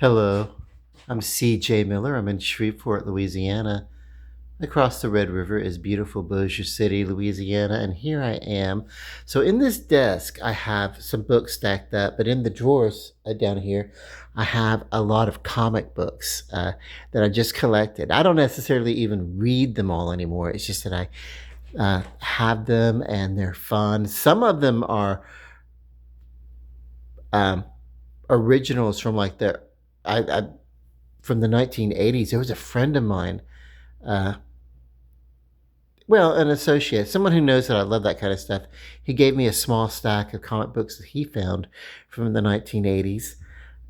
Hello, I'm C.J. Miller. I'm in Shreveport, Louisiana. Across the Red River is beautiful Bossier City, Louisiana, and here I am. So, in this desk, I have some books stacked up, but in the drawers down here, I have a lot of comic books that I just collected. I don't necessarily even read them all anymore. It's just that I have them and they're fun. Some of them are um, originals from like I from the 1980s. There was a friend of mine, uh, well, an associate, someone who knows that I love that kind of stuff. He gave me a small stack of comic books that he found from the 1980s,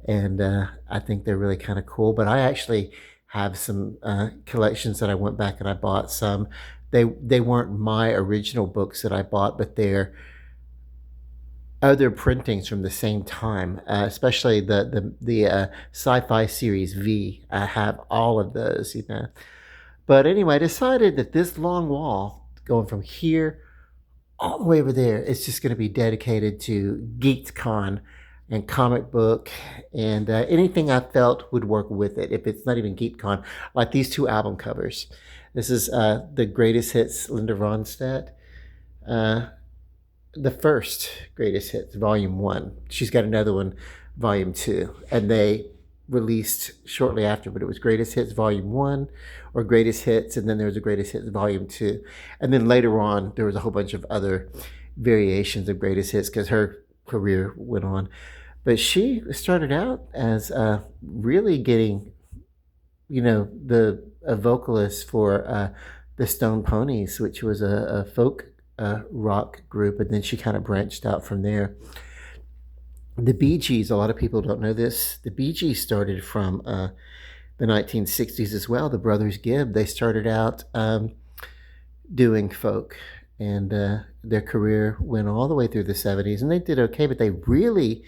and I think they're really kind of cool. But I actually have some collections that I went back and I bought some. They weren't my original books that I bought, but they're other printings from the same time, especially the sci-fi series V. I have all of those, you know. But anyway, I decided that this long wall going from here all the way over there is just going to be dedicated to GeekCon and comic book and anything I felt would work with it. If it's not even GeekCon, like these two album covers. This is the greatest hits, Linda Ronstadt. Uh, the first greatest hits, volume one. She's got another one, volume two, and they released shortly after, but it was greatest hits volume one or greatest hits, and then there was a greatest hits volume two, and then later on there was a whole bunch of other variations of greatest hits because her career went on. But she started out as really getting, you know, the a vocalist for the Stone Ponies, which was a folk rock group, and then she kind of branched out from there. The Bee Gees, a lot of people don't know this. The Bee Gees started from the 1960s as well. The Brothers Gibb, they started out doing folk, and their career went all the way through the 70s, and they did okay, but they really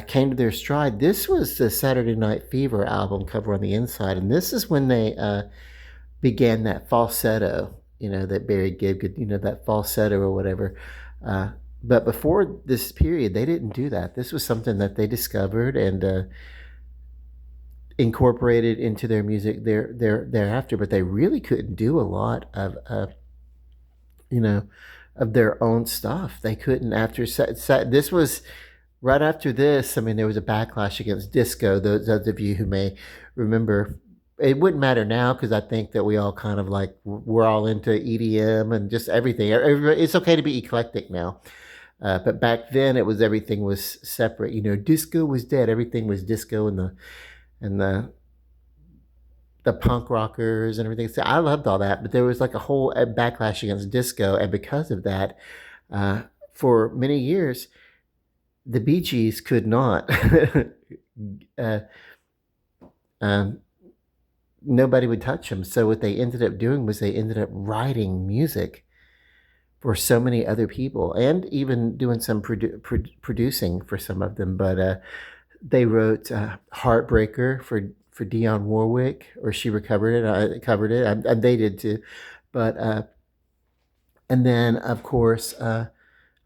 came to their stride. This was the Saturday Night Fever album cover on the inside, and this is when they began that falsetto, you know, that Barry Gibb could, you know, that falsetto or whatever. Uh, but before this period, they didn't do that. This was something that they discovered and incorporated into their music thereafter. But they really couldn't do a lot of, you know, of their own stuff. They couldn't after this was right after this. I mean, there was a backlash against disco. Those of you who may remember, it wouldn't matter now because I think that we all kind of like we're all into EDM and just everything. It's okay to be eclectic now, but back then it was everything was separate. You know, disco was dead. Everything was disco and the punk rockers and everything. So I loved all that, but there was like a whole backlash against disco, and because of that, uh, for many years, the Bee Gees could not. uh, um, Nobody would touch them. So what they ended up doing was they ended up writing music for so many other people, and even doing some producing for some of them. But they wrote "Heartbreaker" for Dionne Warwick, or she recovered it. I covered it, and they did too. But and then of course.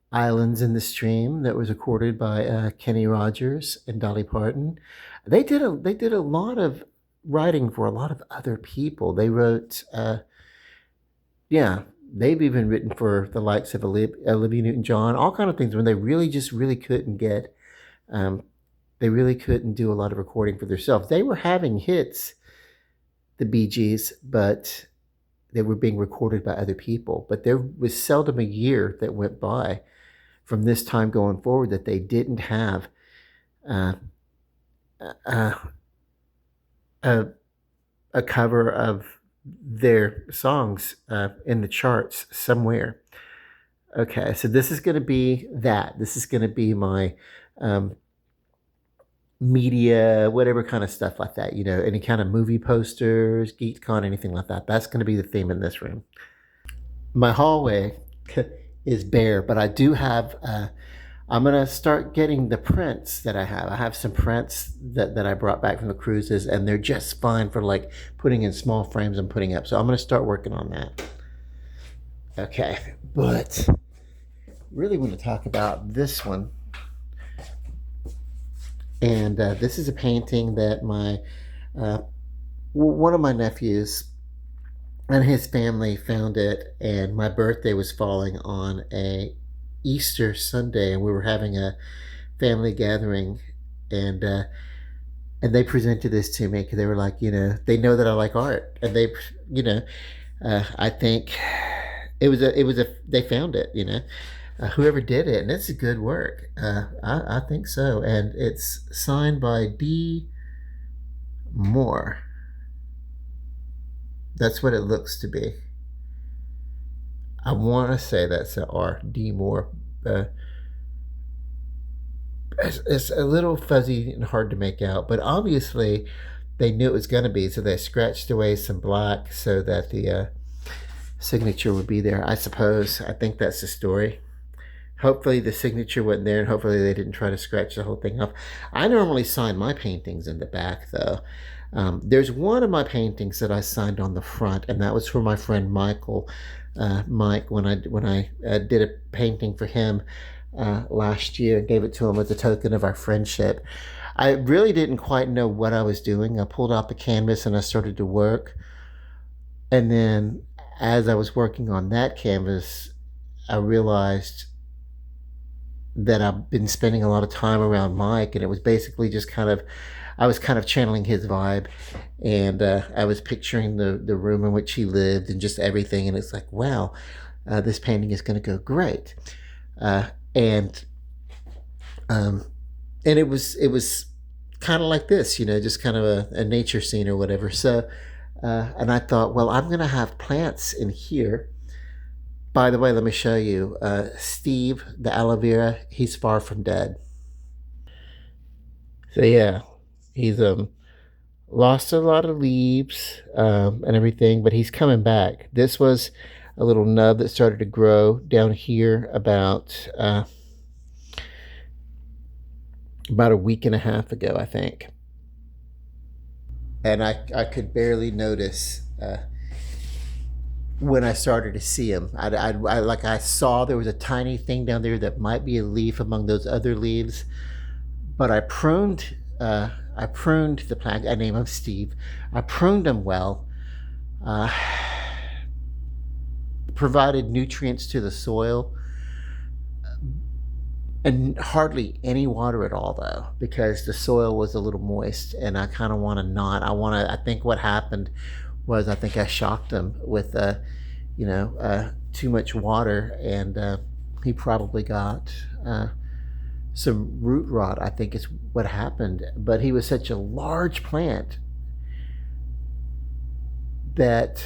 Islands in the Stream that was recorded by Kenny Rogers and Dolly Parton. They did a lot of writing for a lot of other people. They wrote, yeah, they've even written for the likes of Olivia Newton-John, all kind of things when they really just really couldn't get, um, they really couldn't do a lot of recording for themselves. They were having hits, the Bee Gees, but they were being recorded by other people. But there was seldom a year that went by from this time going forward that they didn't have uh, uh, a, a cover of their songs in the charts somewhere. Okay, so this is going to be that. This is going to be my um, media, whatever kind of stuff like that. You know, any kind of movie posters, GeekCon, anything like that. That's going to be the theme in this room. My hallway is bare, but I do have. I'm gonna start getting the prints that I have. I have some prints that I brought back from the cruises, and they're just fine for like putting in small frames and putting up. So I'm gonna start working on that. Okay, but really want to talk about this one. And this is a painting that uh, one of my nephews and his family found it, and my birthday was falling on a Easter Sunday, and we were having a family gathering, and and they presented this to me because they were like, they know that I like art, and you know, I think they found it, whoever did it, and it's a good work. I think so, and it's signed by D. Moore. That's what it looks to be. I want to say that's a R. D. Moore. Uh, it's a little fuzzy and hard to make out, but obviously they knew it was going to be, so they scratched away some black so that the signature would be there. I suppose. I think that's the story. Hopefully the signature wasn't there, and hopefully they didn't try to scratch the whole thing off. I normally sign my paintings in the back, though. There's one of my paintings that I signed on the front, and that was for my friend Michael. Mike, when I did a painting for him last year, gave it to him as a token of our friendship. I really didn't quite know what I was doing. I pulled out the canvas and I started to work, and then as I was working on that canvas, I realized that I've been spending a lot of time around Mike, and it was basically just I was kind of channeling his vibe, and I was picturing the room in which he lived and just everything, and it's like, wow, this painting is going to go great, uh, and um, and it was kind of like this, just kind of a nature scene or whatever. So, and I thought, well, I'm going to have plants in here. By the way, let me show you. Steve, the aloe vera, he's far from dead. So yeah, he's lost a lot of leaves and everything, but he's coming back. This was a little nub that started to grow down here about a week and a half ago, I think, and I could barely notice. When I started to see him, I saw there was a tiny thing down there that might be a leaf among those other leaves, but I pruned the plant. I named him Steve. I pruned him well, uh, provided nutrients to the soil, and hardly any water at all though, because the soil was a little moist, and I kind of want to not. I think what happened was I think I shocked him with too much water, and he probably got some root rot, I think is what happened. But he was such a large plant that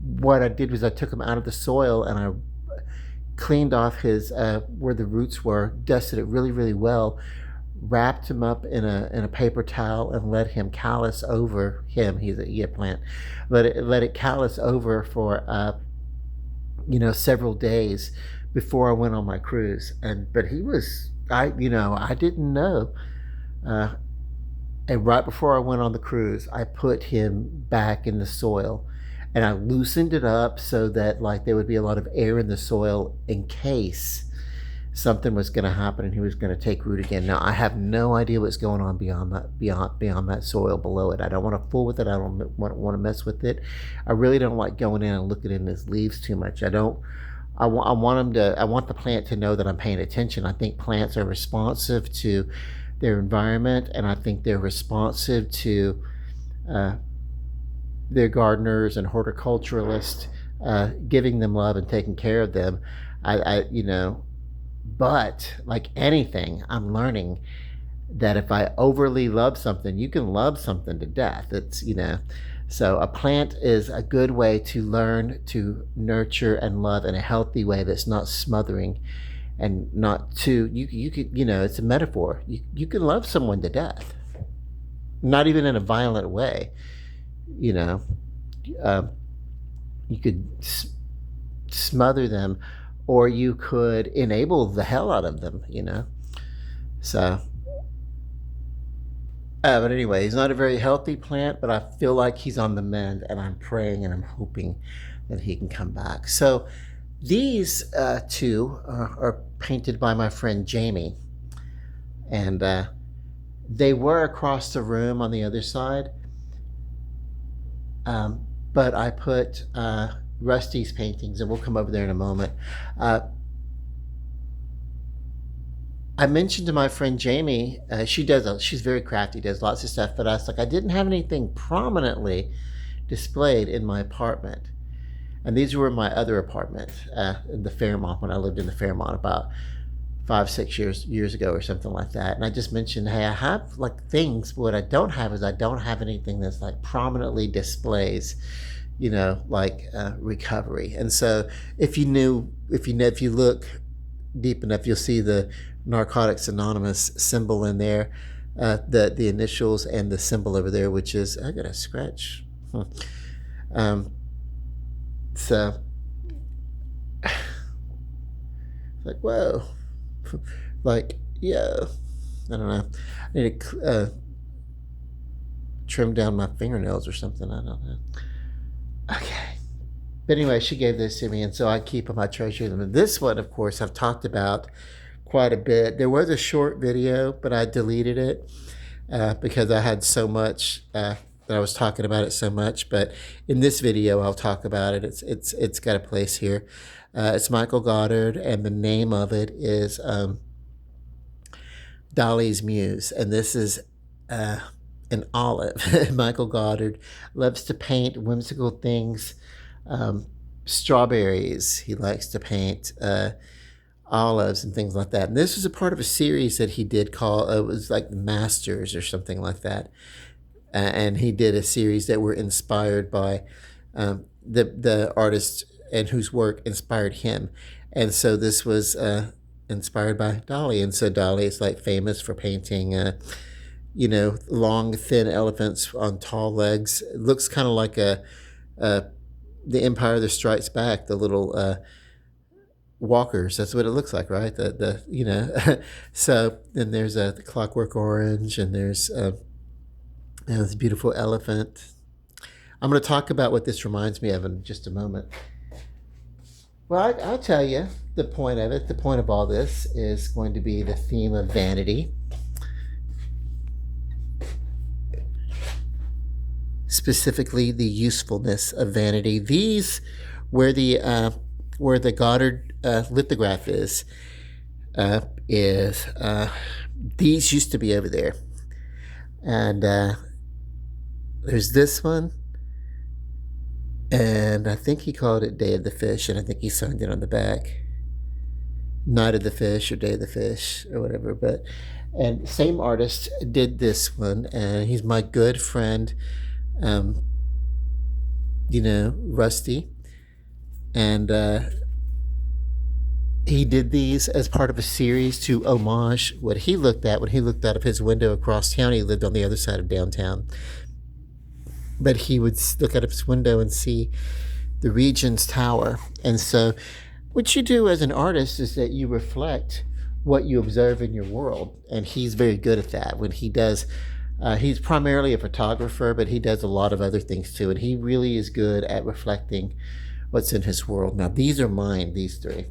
what I did was I took him out of the soil, and I cleaned off his where the roots were, dusted it really, really well, wrapped him up in a paper towel, and let him callus over him. He a plant. Let it callus over for several days before I went on my cruise. But he was I didn't know. Uh, and right before I went on the cruise, I put him back in the soil, and I loosened it up so that like there would be a lot of air in the soil in case something was going to happen and he was going to take root again. Now I have no idea what's going on beyond that soil below it. I don't want to fool with it. I don't want to mess with it. I really don't like going in and looking in his leaves too much. I don't. I want him to. I want the plant to know that I'm paying attention. I think plants are responsive to their environment, and I think they're responsive to uh, their gardeners and horticulturalists, giving them love and taking care of them. But like anything, I'm learning that if I overly love something, you can love something to death. So a plant is a good way to learn to nurture and love in a healthy way that's not smothering and not too. You could it's a metaphor. You can love someone to death, not even in a violent way. You know, um, you could smother them, or you could enable the hell out of them. So. But anyway, he's not a very healthy plant, but I feel like he's on the mend, and I'm praying and I'm hoping that he can come back. So these two are painted by my friend Jamie, and They were across the room on the other side, but I put Rusty's paintings, and we'll come over there in a moment. Uh, I mentioned to my friend Jamie, she's very crafty, does lots of stuff, but I was like, I didn't have anything prominently displayed in my apartment. And these were my other apartment in the Fairmont, when I lived in the Fairmont about 5 6 years ago or something like that. And I just mentioned, hey, I have like things, but what I don't have is I don't have anything that's like prominently displays, like recovery. And so if you look deep enough, you'll see the Narcotics Anonymous symbol in there, the initials and the symbol over there, which is, I got a scratch. Um, so like, whoa, like, yeah, I don't know. I need to trim down my fingernails or something. I don't know. Okay. But anyway, she gave this to me, and so I keep them. I treasure them. And this one, of course, I've talked about quite a bit. There was a short video, but I deleted it because I had so much that I was talking about it so much. But in this video, I'll talk about it. It's got a place here. It's Michael Goddard, and the name of it is Dolly's Muse, and this is an olive. Michael Goddard loves to paint whimsical things. Strawberries. He likes to paint olives and things like that. And this was a part of a series that he did called, it was like Masters or something like that. And he did a series that were inspired by the artist and whose work inspired him. And so this was inspired by Dolly. And so Dolly is like famous for painting long, thin elephants on tall legs. It looks kind of like the Empire That Strikes Back, the little walkers. That's what it looks like, right? So then there's the Clockwork Orange, and there's this beautiful elephant. I'm going to talk about what this reminds me of in just a moment. Well, I'll tell you the point of it. The point of all this is going to be the theme of vanity. Specifically, the usefulness of vanity. These, where the Goddard lithograph is these used to be over there, and there's this one, and I think he called it Day of the Fish, and I think he signed it on the back, Night of the Fish or Day of the Fish or whatever. But and same artist did this one, and he's my good friend. Rusty, and he did these as part of a series to homage what he looked at when he looked out of his window across town. He lived on the other side of downtown, but he would look out of his window and see the Regent's Tower. And so what you do as an artist is that you reflect what you observe in your world, and he's very good at that. When he does he's primarily a photographer, but he does a lot of other things too, and he really is good at reflecting what's in his world. Now, these are mine, these three.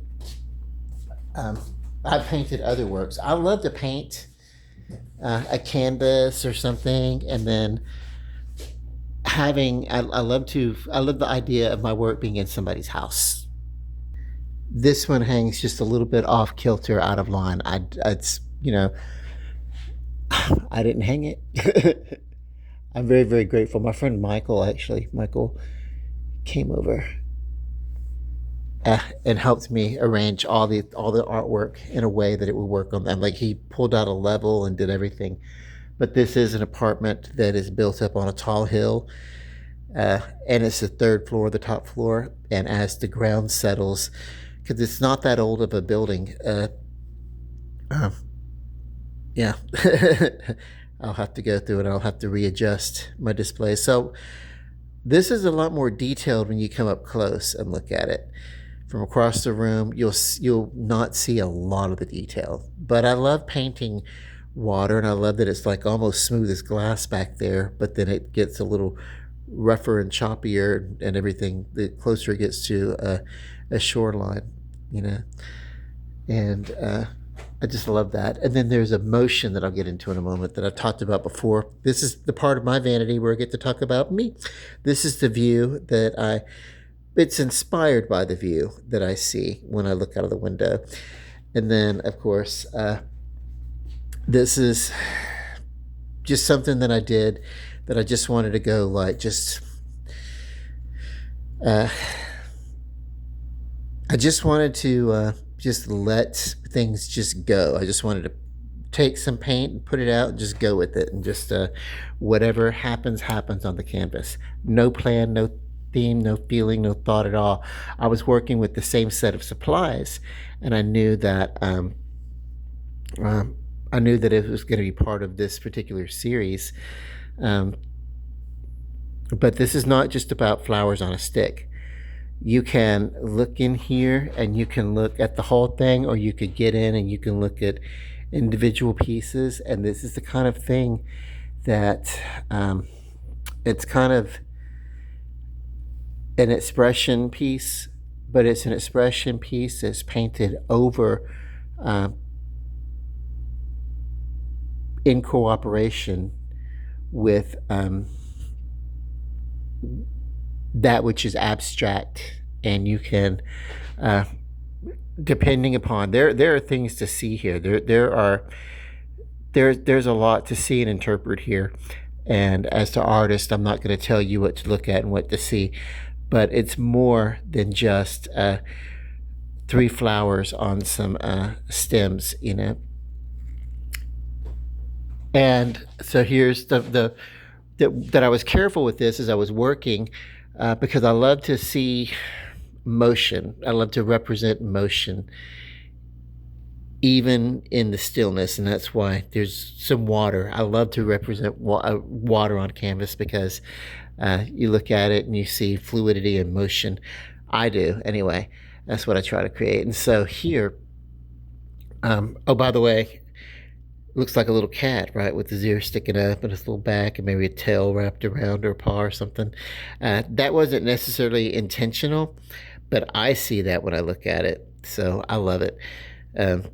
I've painted other works. I love to paint a canvas or something, and then I love the idea of my work being in somebody's house. This one hangs just a little bit off kilter, out of line. I didn't hang it. I'm very, very grateful. My friend Michael came over and helped me arrange all the artwork in a way that it would work on them. Like, he pulled out a level and did everything. But this is an apartment that is built up on a tall hill, and it's the third floor, the top floor. And as the ground settles, because it's not that old of a building, yeah, I'll have to go through it. I'll have to readjust my display. So this is a lot more detailed when you come up close and look at it. From across the room, you'll not see a lot of the detail. But I love painting water, and I love that it's like almost smooth as glass back there, but then it gets a little rougher and choppier and everything the closer it gets to a shoreline, And I just love that. And then there's a motion that I'll get into in a moment that I've talked about before. This is the part of my vanity where I get to talk about me. This is the view that it's inspired by the view that I see when I look out of the window. And then, of course, this is just something that I did that I just wanted to go like uh, I just wanted to just let things just go. I just wanted to take some paint and put it out and just go with it, and just whatever happens happens on the canvas. No plan, no theme, no feeling, no thought at all. I was working with the same set of supplies, and um, I knew that it was going to be part of this particular series. Um, but this is not just about flowers on a stick. You can look in here and you can look at the whole thing, or you could get in and you can look at individual pieces. And this is the kind of thing that it's kind of an expression piece, but it's an expression piece that's painted over um, in cooperation with that which is abstract. And you can uh, depending upon, there are things to see here. There's a lot to see and interpret here. And as to artist, I'm not going to tell you what to look at and what to see, but it's more than just three flowers on some stems, you know. And so here's that I was careful with this as I was working, because I love to see motion. I love to represent motion, even in the stillness, and that's why there's some water. I love to represent water on canvas, because you look at it and you see fluidity and motion. I do, anyway. That's what I try to create. And so here, oh, by the way, looks like a little cat, right, with his ears sticking up and his little back and maybe a tail wrapped around her paw or something. That wasn't necessarily intentional, but I see that when I look at it, so I love it. Um,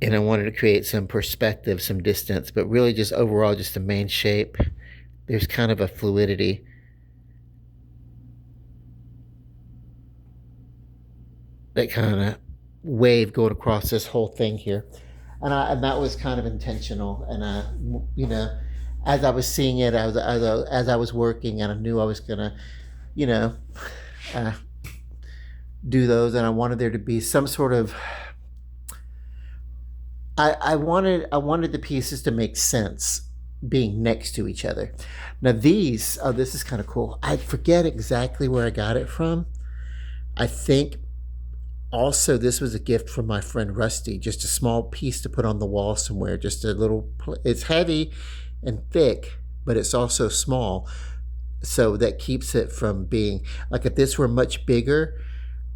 and I wanted to create some perspective, some distance, but really just overall, just the main shape. There's kind of a fluidity. That kind of wave going across this whole thing here. And that was kind of intentional. And you know, as I was seeing it, as I was working, and I knew I was gonna, you know, uh, do those, and I wanted there to be some sort of. I wanted the pieces to make sense being next to each other. Now these, oh, this is kind of cool. I forget exactly where I got it from. I think also this was a gift from my friend Rusty, just a small piece to put on the wall somewhere, just a little, it's heavy and thick, but it's also small, so that keeps it from being like, if this were much bigger,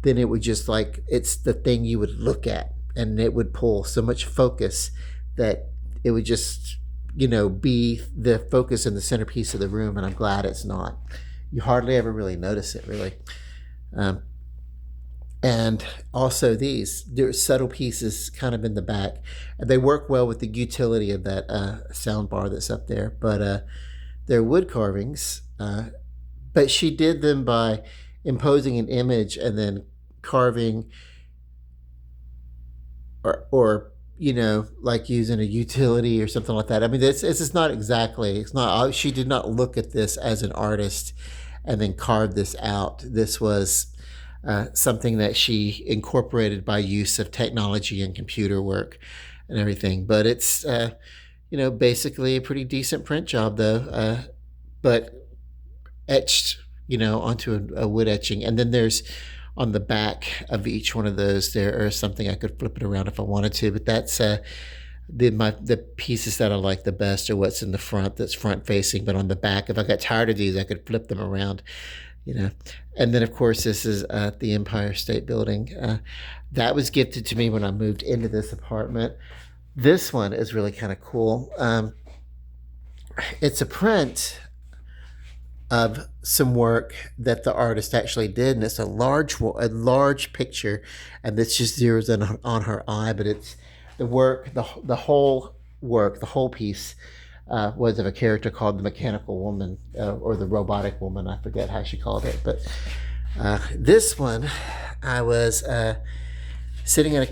then it would just like, it's the thing you would look at, and it would pull so much focus that it would just, you know, be the focus and the centerpiece of the room. And I'm glad it's not. You hardly ever really notice it, really. um, and also these, there's subtle pieces kind of in the back, and they work well with the utility of that sound bar that's up there. But they're wood carvings, but she did them by imposing an image and then carving, or you know, like using a utility or something like that. I mean, this is not exactly, it's not, she did not look at this as an artist and then carve this out. This was something that she incorporated by use of technology and computer work and everything. But it's, you know, basically a pretty decent print job, though, but etched, you know, onto a wood etching. And then there's, on the back of each one of those, there is something I could flip it around if I wanted to. But that's the pieces that I like the best are what's in the front, that's front facing. But on the back, if I got tired of these, I could flip them around, you know. And then, of course, this is the Empire State Building. That was gifted to me when I moved into this apartment. This one is really kind of cool. It's a print of some work that the artist actually did, and it's a large picture, and this just zeroes in on her eye, but it's the work, the whole work, the whole piece was of a character called the Mechanical Woman, or the Robotic Woman. I forget how she called it, but this one, I was sitting in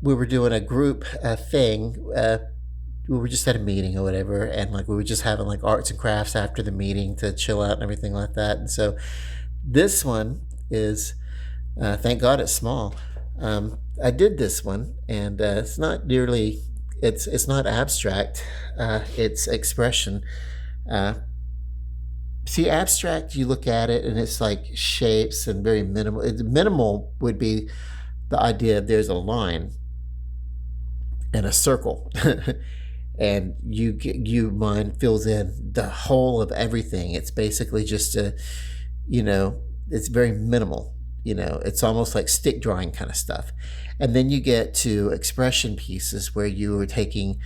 we were doing a group thing. We were just at a meeting or whatever, and like we were just having like arts and crafts after the meeting to chill out and everything like that. And so this one is, thank God it's small. I did this one, and it's not nearly, it's not abstract. It's expression. Uh, See, abstract, you look at it and it's like shapes and very minimal. Minimal would be the idea of there's a line and a circle, and you mind fills in the whole of everything. It's basically just you know, it's very minimal. It's almost like stick drawing kind of stuff. And then you get to expression pieces where you are taking,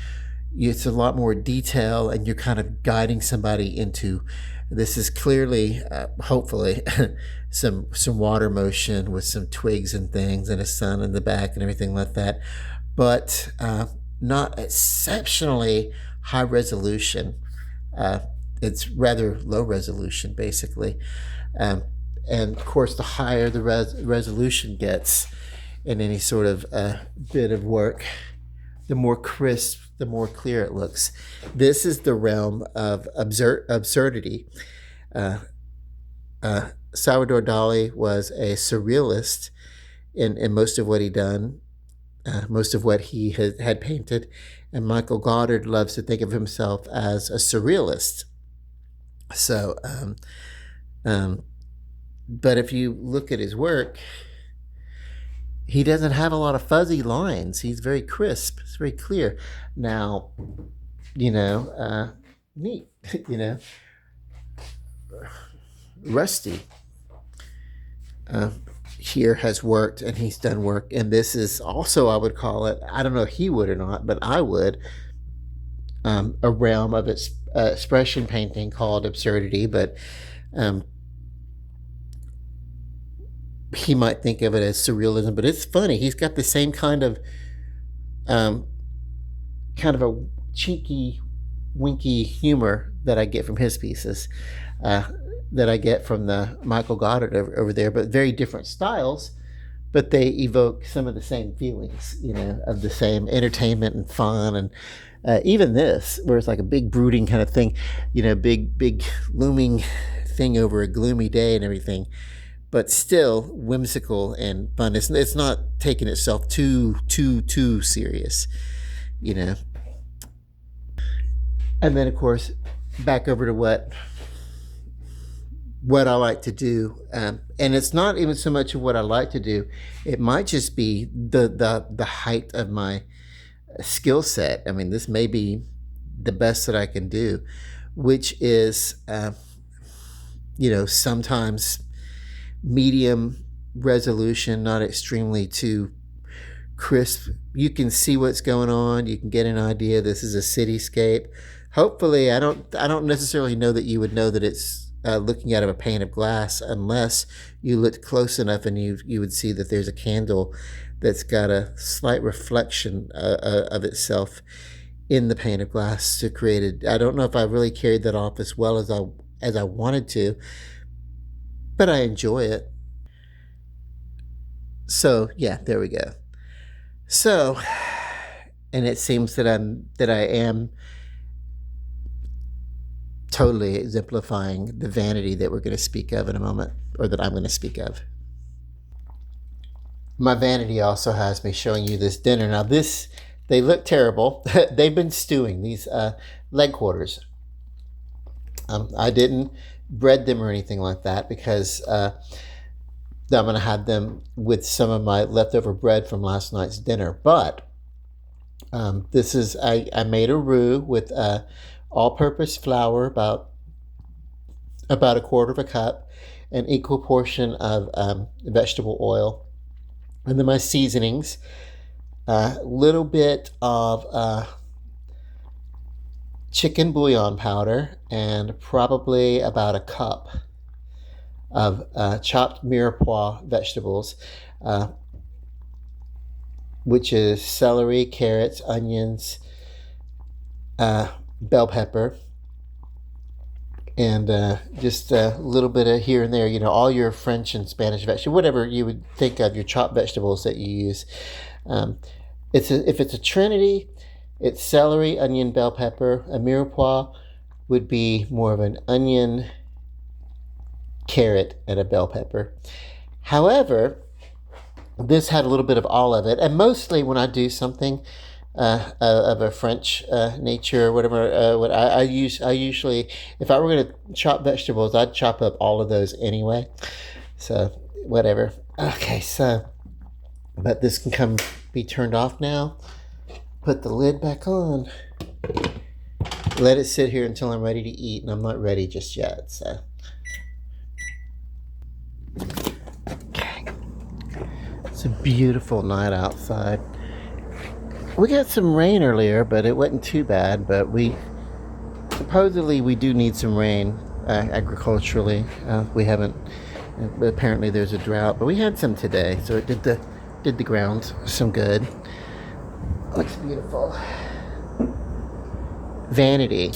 it's a lot more detail, and you're kind of guiding somebody into, this is clearly, hopefully, some water motion with some twigs and things and a sun in the back and everything like that, but not exceptionally high resolution. It's rather low resolution, basically. um, and of course, the higher the resolution gets in any sort of bit of work, the more crisp, the more clear it looks. This is the realm of absurdity. Uh, Salvador Dali was a surrealist in most of what he done, most of what he had painted, and Michael Goddard loves to think of himself as a surrealist. So, but if you look at his work, he doesn't have a lot of fuzzy lines. He's very crisp. It's very clear. Now, neat, you know, Rusty here has worked, and he's done work. And this is also, I would call it, I don't know if he would or not, but I would, a realm of expression painting called absurdity. But he might think of it as surrealism, but it's funny. He's got the same kind of a cheeky, winky humor that I get from his pieces, that I get from the Michael Goddard over there, but very different styles. But they evoke some of the same feelings, of the same entertainment and fun, and even this, where it's like a big brooding kind of thing, big looming thing over a gloomy day and everything, but still whimsical and fun. It's not taking itself too serious, And then, of course, back over to what I like to do, and it's not even so much of what I like to do. It might just be the height of my skill set. I mean, this may be the best that I can do, which is, sometimes medium resolution, not extremely too crisp. You can see what's going on. You can get an idea. This is a cityscape. Hopefully, I don't necessarily know that you would know that it's looking out of a pane of glass, unless you looked close enough, and you would see that there's a candle that's got a slight reflection of itself in the pane of glass to create it. I don't know if I really carried that off as well as I wanted to, but I enjoy it. So yeah, there we go. So, and it seems that I am totally exemplifying the vanity that we're going to speak of in a moment, or that I'm going to speak of. My vanity also has me showing you this dinner. Now they look terrible. They've been stewing, these leg quarters. I didn't bread them or anything like that, because I'm going to have them with some of my leftover bread from last night's dinner. But this is, I made a roux with all-purpose flour, about a quarter of a cup, an equal portion of vegetable oil, and then my seasonings, a little bit of chicken bouillon powder, and probably about a cup of chopped mirepoix vegetables, uh, which is celery, carrots, onions, bell pepper, and just a little bit of here and there, all your French and Spanish vegetables, whatever you would think of, your chopped vegetables that you use. Um, if it's a trinity, it's celery, onion, bell pepper. A mirepoix would be more of an onion, carrot, and a bell pepper. However, this had a little bit of all of it, and mostly when I do something of a French nature or whatever, what I usually, if I were going to chop vegetables, I'd chop up all of those anyway. So whatever. Okay, so but this can be turned off now. Put the lid back on. Let it sit here until I'm ready to eat, and I'm not ready just yet. So. Okay. It's a beautiful night outside. We got some rain earlier, but it wasn't too bad. But supposedly we do need some rain agriculturally. We haven't. Apparently there's a drought, but we had some today, so it did the ground some good. Looks beautiful. Vanity.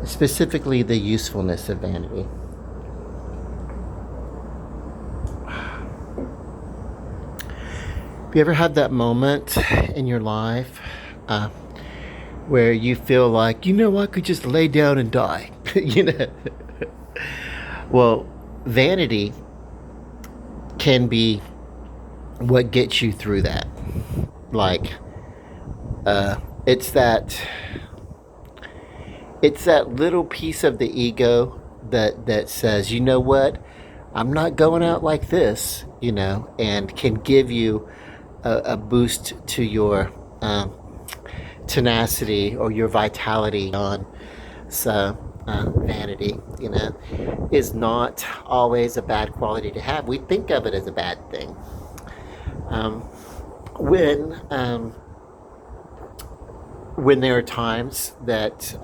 Specifically the usefulness of vanity. Have you ever had that moment in your life where you feel like, I could just lay down and die? Well, vanity can be what gets you through that. Like, it's that little piece of the ego that says, you know what, I'm not going out like this, and can give you a boost to your tenacity or your vitality on. So vanity, is not always a bad quality to have. We think of it as a bad thing. When there are times that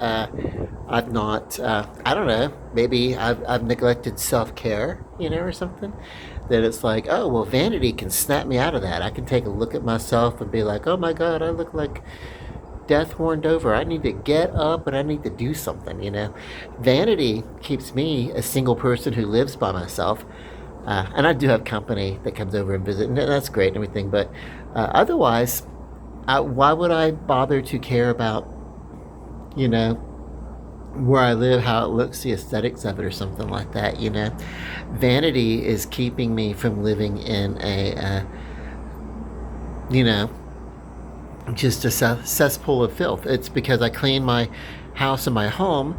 I've not, I don't know, maybe I've neglected self-care, or something, that it's like, oh, well, vanity can snap me out of that. I can take a look at myself and be like, oh my God, I look like death warned over. I need to get up and I need to do something, Vanity keeps me a single person who lives by myself. And I do have company that comes over and visit, and that's great and everything, but otherwise, why would I bother to care about, where I live, how it looks, the aesthetics of it, or something like that, Vanity is keeping me from living in a, just a cesspool of filth. It's because I clean my house and my home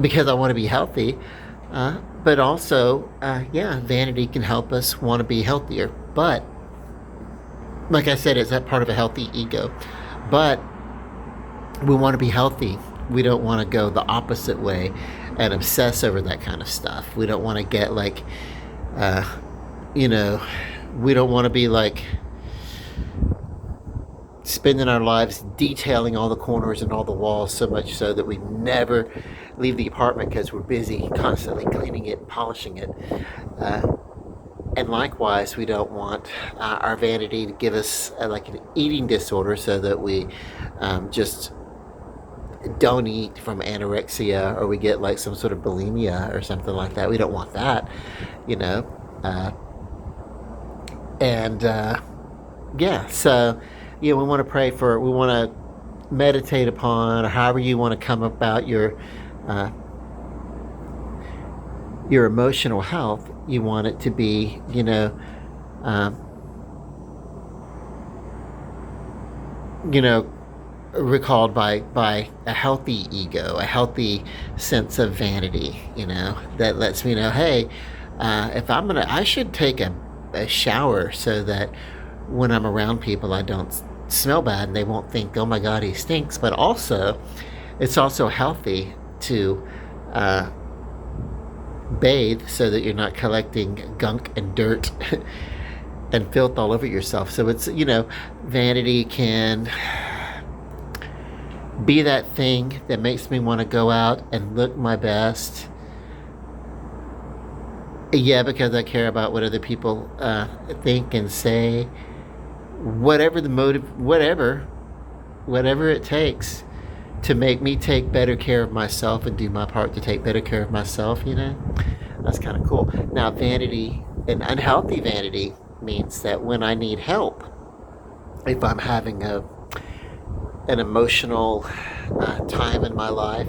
because I want to be healthy, but also, vanity can help us want to be healthier. But like I said, it's that part of a healthy ego. But we want to be healthy. We don't want to go the opposite way and obsess over that kind of stuff. We don't want to get like, we don't want to be like spending our lives detailing all the corners and all the walls, so much so that we never leave the apartment because we're busy constantly cleaning it and polishing it. And likewise, we don't want our vanity to give us like an eating disorder, so that we just don't eat from anorexia, or we get like some sort of bulimia or something like that. We don't want that, so we want to pray for, we want to meditate upon, or however you want to come about your emotional health. You want it to be, recalled by a healthy ego, a healthy sense of vanity, that lets me know, hey, if I should take a shower so that when I'm around people, I don't smell bad and they won't think, oh my God, he stinks. But also, it's also healthy to bathe so that you're not collecting gunk and dirt and filth all over yourself. So it's, vanity can be that thing that makes me want to go out and look my best. Yeah, because I care about what other people think and say. Whatever the motive, whatever it takes to make me take better care of myself and do my part to take better care of myself, that's kind of cool. Now, vanity, an unhealthy vanity, means that when I need help, if I'm having an emotional time in my life,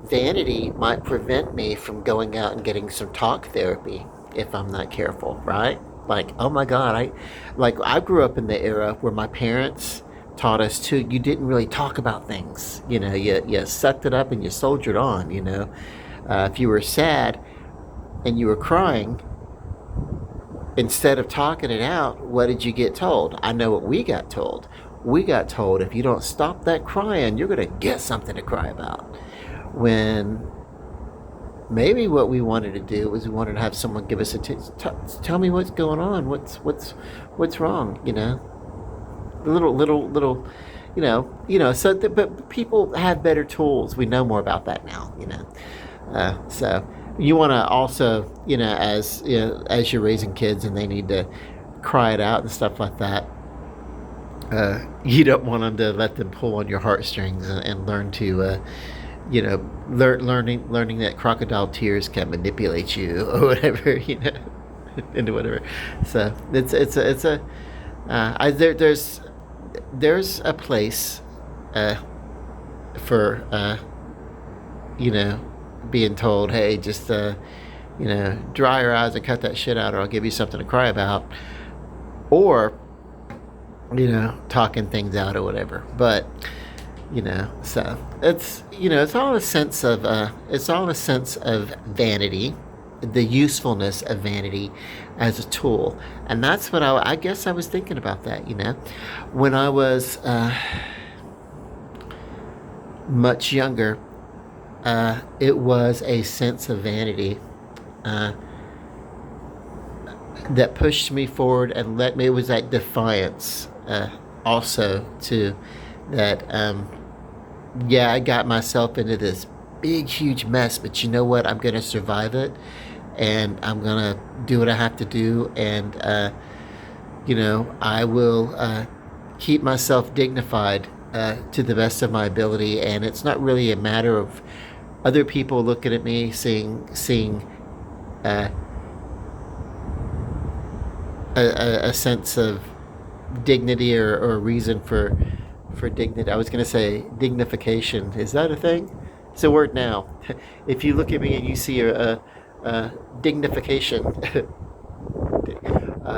vanity might prevent me from going out and getting some talk therapy if I'm not careful, right? Like, oh my God, I grew up in the era where my parents taught us to, you didn't really talk about things. You sucked it up and you soldiered on. If you were sad and you were crying, instead of talking it out, what did you get told? I know what we got told. We got told, if you don't stop that crying, you're going to get something to cry about. When maybe what we wanted to do was we wanted to have someone give us tell me what's going on, what's wrong, little, but people have better tools. We know more about that now, so you want to also, as you're raising kids and they need to cry it out and stuff like that, you don't want them to let them pull on your heartstrings and learn to learning that crocodile tears can manipulate you or whatever, into whatever. So there's a place for being told, hey, just dry your eyes and cut that shit out, or I'll give you something to cry about, or talking things out or whatever. But so it's all a sense of vanity, the usefulness of vanity as a tool. And that's what I guess I was thinking about that, when I was much younger. It was a sense of vanity that pushed me forward and let me. It was that defiance, also too, that I got myself into this big, huge mess, but you know what? I'm going to survive it, and I'm going to do what I have to do, and, I will keep myself dignified to the best of my ability, and it's not really a matter of other people looking at me, seeing a sense of dignity or a reason for dignity. I was going to say dignification. Is that a thing? It's a word now. If you look at me and you see a dignification,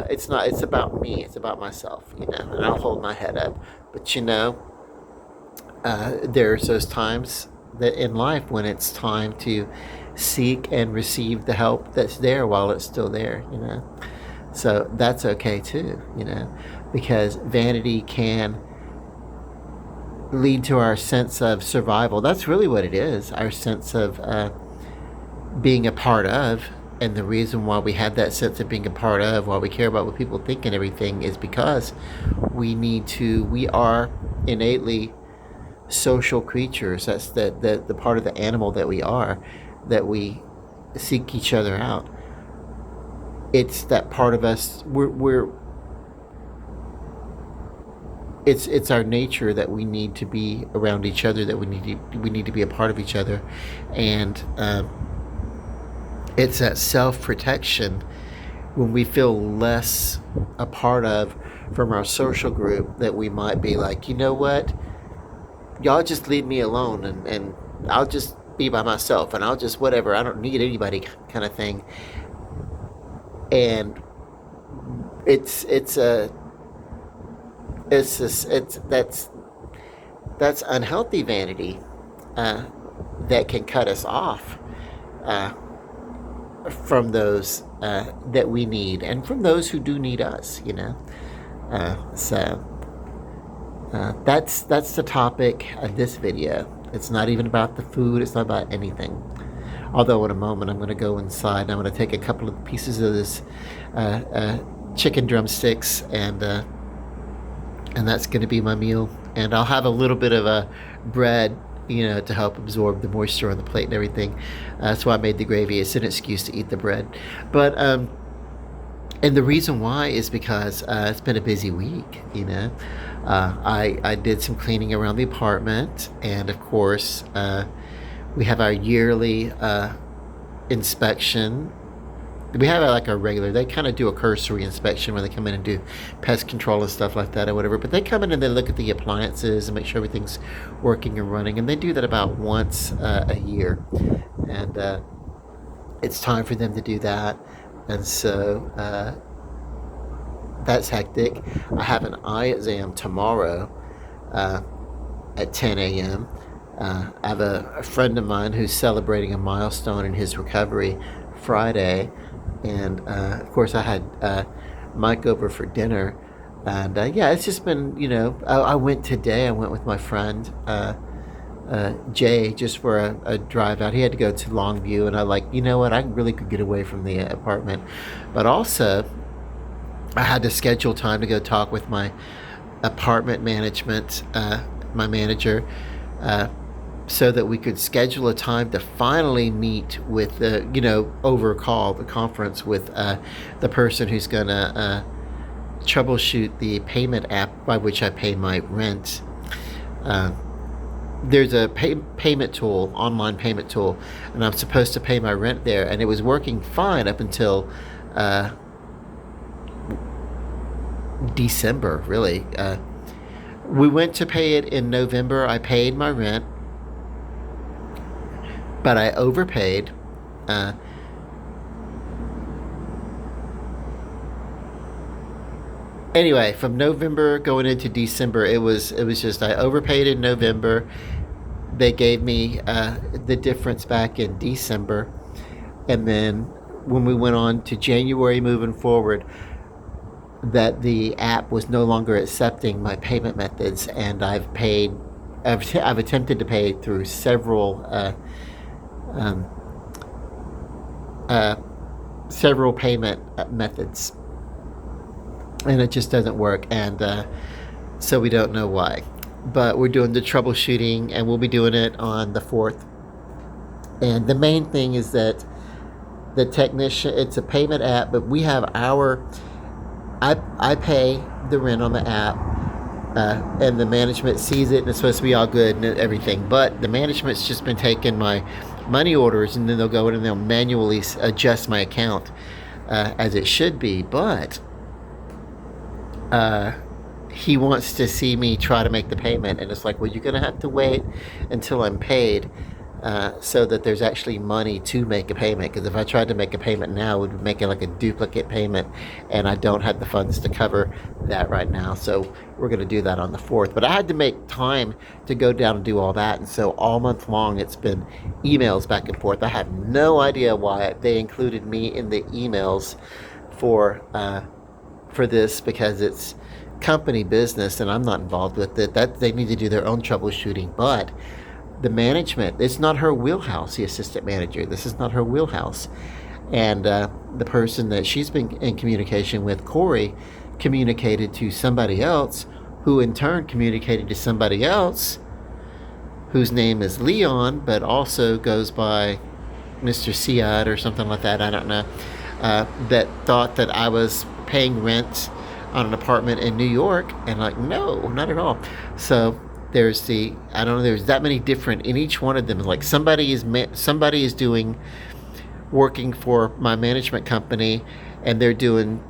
it's not. It's about me. It's about myself. And I'll hold my head up. But there's those times that in life when it's time to seek and receive the help that's there while it's still there. So that's okay too. Because vanity can lead to our sense of survival. That's really what it is, our sense of being a part of. And the reason why we have that sense of being a part of, why we care about what people think and everything, is because we are innately social creatures. That's the part of the animal that we are, that we seek each other out. It's that part of us. It's our nature that we need to be around each other, that we need to be a part of each other, and it's that self-protection when we feel less a part of from our social group, that we might be like, you know what, y'all just leave me alone, and I'll just be by myself, and I'll just whatever, I don't need anybody, kind of thing. And that's unhealthy vanity that can cut us off from those that we need, and from those who do need us. So that's the topic of this video. It's not even about the food. It's not about anything. Although in a moment I'm going to go inside and I'm going to take a couple of pieces of this chicken drumsticks and and that's going to be my meal. And I'll have a little bit of a bread, to help absorb the moisture on the plate and everything. That's why I made the gravy. It's an excuse to eat the bread. But and the reason why is because it's been a busy week. I did some cleaning around the apartment, and of course, we have our yearly inspection. We have like a regular. They kind of do a cursory inspection where they come in and do pest control and stuff like that or whatever. But they come in and they look at the appliances and make sure everything's working and running. And they do that about once a year, and it's time for them to do that. And so that's hectic. I have an eye exam tomorrow uh, at 10 a.m. I have a friend of mine who's celebrating a milestone in his recovery Friday, and of course I had Mike over for dinner, and yeah, it's just been I went today. I went with my friend Jay just for a drive out. He had to go to Longview, and I like what, I really could get away from the apartment, but also I had to schedule time to go talk with my apartment management, my manager. So that we could schedule a time to finally meet with over call the conference with the person who's going to troubleshoot the payment app by which I pay my rent. There's a payment tool, online payment tool, and I'm supposed to pay my rent there, and it was working fine up until December, really. We went to pay it in November. I paid my rent, but I overpaid. Uh, anyway, from November going into December, it was just I overpaid in November. They gave me the difference back in December, and then when we went on to January moving forward, that the app was no longer accepting my payment methods, and I've attempted to pay through um, uh, several payment methods, and it just doesn't work. And so we don't know why, but we're doing the troubleshooting, and we'll be doing it on the 4th. And the main thing is that the technician, it's a payment app, but we have I pay the rent on the app, and the management sees it, and it's supposed to be all good and everything. But the management's just been taking my money orders, and then they'll go in and they'll manually adjust my account as it should be. But he wants to see me try to make the payment, and it's like, well, you're going to have to wait until I'm paid. So that there's actually money to make a payment. Because if I tried to make a payment now, it would make it like a duplicate payment, and I don't have the funds to cover that right now. So we're going to do that on the 4th. But I had to make time to go down and do all that, and so all month long it's been emails back and forth. I have no idea why they included me in the emails for this, because it's company business and I'm not involved with it. That they need to do their own troubleshooting, but the management, it's not her wheelhouse. The assistant manager, this is not her wheelhouse. And the person that she's been in communication with, Corey, communicated to somebody else, who in turn communicated to somebody else whose name is Leon, but also goes by Mr. Siad or something like that, I don't know, that thought that I was paying rent on an apartment in New York, and like, no, not at all. So there's I don't know, there's that many different in each one of them. Like somebody is doing working for my management company, and they're doing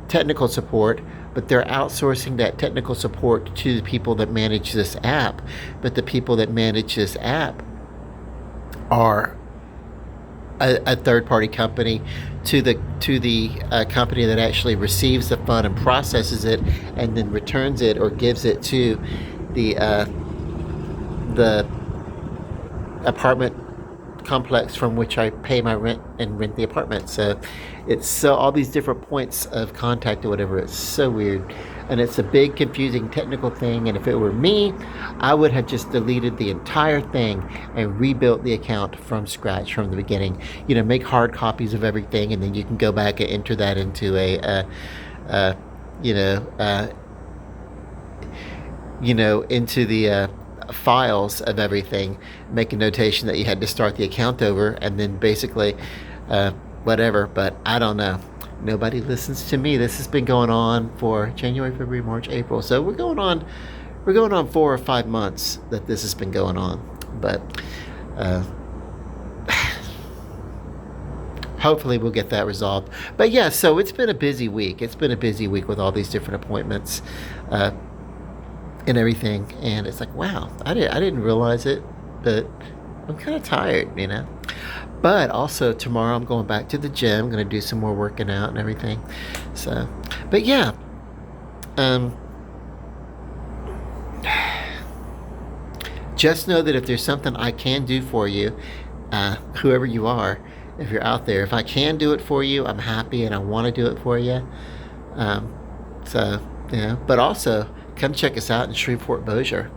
technical support, but they're outsourcing that technical support to the people that manage this app. But the people that manage this app are a third party company to the company that actually receives the fund and processes it, and then returns it or gives it to the apartment complex from which I pay my rent and rent the apartment. So it's all these different points of contact or whatever. It's so weird, and it's a big confusing technical thing. And if it were me, I would have just deleted the entire thing and rebuilt the account from scratch from the beginning. Make hard copies of everything, and then you can go back and enter that into a into the files of everything, make a notation that you had to start the account over, and then basically uh, whatever. But I don't know. Nobody listens to me. This has been going on for January, February, March, April. So we're going on 4 or 5 months that this has been going on. But uh, hopefully we'll get that resolved. But yeah, so it's been a busy week. It's been a busy week with all these different appointments. And everything. And it's like, wow, I didn't realize it, but I'm kind of tired. But also tomorrow I'm going back to the gym. I'm going to do some more working out and everything. So, but yeah, um, just know that if there's something I can do for you, whoever you are, if you're out there, if I can do it for you, I'm happy and I want to do it for you. Um, so, but also come check us out in Shreveport, Bossier,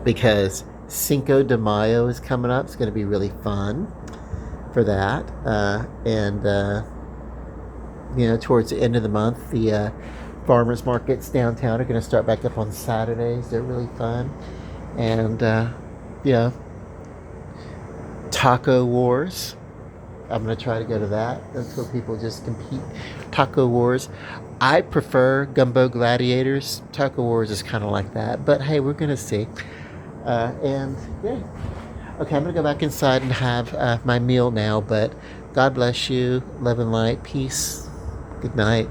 because Cinco de Mayo is coming up. It's going to be really fun for that. And towards the end of the month, the farmers markets downtown are going to start back up on Saturdays. They're really fun. And, yeah, Taco Wars. I'm going to try to go to that. That's where people just compete. Taco Wars. I prefer Gumbo Gladiators. Taco Wars is kind of like that. But hey, we're going to see. And yeah. Okay, I'm going to go back inside and have my meal now. But God bless you. Love and light. Peace. Good night.